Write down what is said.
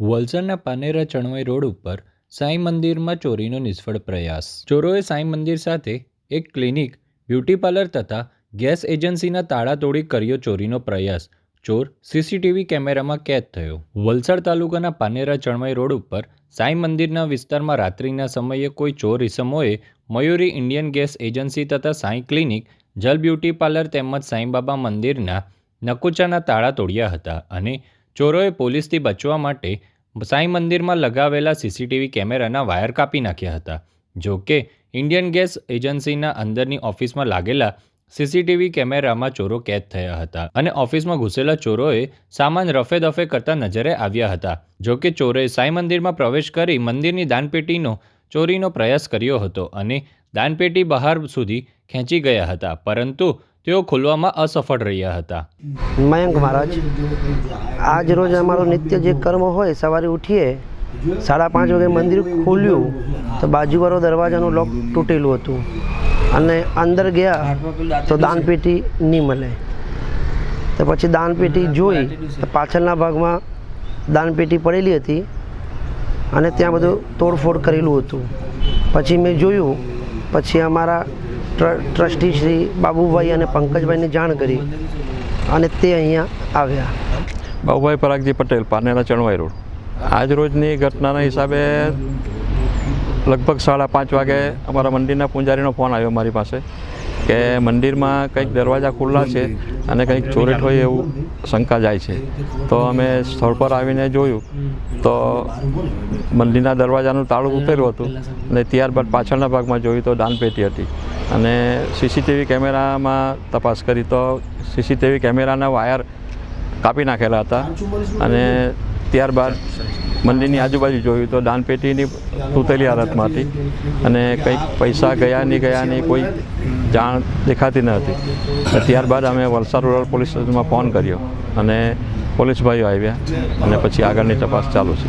વલસાડના પાનેરા ચણવાઈ રોડ ઉપર સાંઈ મંદિરમાં ચોરીનો નિષ્ફળ પ્રયાસ. ચોરોએ સાંઈ મંદિર સાથે એક ક્લિનિક, બ્યુટી પાર્લર તથા ગેસ એજન્સીના તાળા તોડી કર્યો ચોરીનો પ્રયાસ. ચોર સીસીટીવી કેમેરામાં કેદ થયો. વલસાડ તાલુકાના પાનેરા ચણવાઈ રોડ ઉપર સાંઈ મંદિરના વિસ્તારમાં રાત્રિના સમયે કોઈ ચોર ઇસમોએ મયુરી ઇન્ડિયન ગેસ એજન્સી તથા સાંઈ ક્લિનિક, જલ બ્યુટી પાર્લર તેમજ સાંઈબાબા મંદિરના નકુચાના તાળા તોડ્યા હતા અને ચોરોએ પોલીસથી બચવા માટે સાંઈ મંદિરમાં લગાવેલા સીસીટીવી કેમેરાના વાયર કાપી નાખ્યા હતા. જો કે ઇન્ડિયન ગેસ એજન્સીના અંદરની ઓફિસમાં લાગેલા સીસીટીવી કેમેરામાં ચોરો કેદ થયા હતા અને ઓફિસમાં ઘૂસેલા ચોરોએ સામાન રફે દફે કરતા નજરે આવ્યા હતા. જો કે ચોરોએ સાંઈ મંદિરમાં પ્રવેશ કરી મંદિરની દાનપેટીનો ચોરીનો પ્રયાસ કર્યો હતો અને દાનપેટી બહાર સુધી ખેંચી ગયા હતા, પરંતુ તેઓ ખોલવામાં અસફળ રહ્યા હતા. મયંક મહારાજ, આજ રોજ અમારો નિત્ય જે કર્મ હોય, સવારે ઉઠીએ 5:30 વાગે મંદિર ખોલ્યું તો બાજુવાળો દરવાજાનું લોક તૂટેલું હતું અને અંદર ગયા તો દાનપેટી નહીં મળે. તો પછી દાનપેટી જોઈ તો પાછળના ભાગમાં દાનપેટી પડેલી હતી અને ત્યાં બધું તોડફોડ કરેલું હતું. પછી મેં જોયું, પછી અમારા ટ્રસ્ટી શ્રી બાબુભાઈ અને પંકજભાઈને જાણ કરી અને તે અહીંયા આવ્યા. બાબુભાઈ પરાગજી પટેલ, પાનેરા ચણવાઈ રોડ. આજ રોજની ઘટનાના હિસાબે લગભગ 5:30 વાગે અમારા મંદિરના પૂંજારીનો ફોન આવ્યો મારી પાસે કે મંદિરમાં કંઈક દરવાજા ખુલ્લા છે અને કંઈક ચોરેટ હોય એવું શંકા જાય છે. તો અમે સ્થળ પર આવીને જોયું તો મંદિરના દરવાજાનું તાળું ઉતર્યું હતું અને ત્યારબાદ પાછળના ભાગમાં જોયું તો દાનપેટી હતી અને સીસીટીવી કેમેરામાં તપાસ કરી તો સીસીટીવી કેમેરાના વાયર કાપી નાખેલા હતા અને ત્યારબાદ મંદિરની આજુબાજુ જોયું તો દાનપેટીની તૂટેલી હાલતમાં હતી અને કંઈક પૈસા ગયા નહીં કોઈ જાણ દેખાતી ન હતી. ત્યારબાદ અમે વલસાડ રૂરલ પોલીસ સ્ટેશનમાં ફોન કર્યો અને પોલીસ ભાઈઓ આવ્યા અને પછી આગળની તપાસ ચાલુ છે.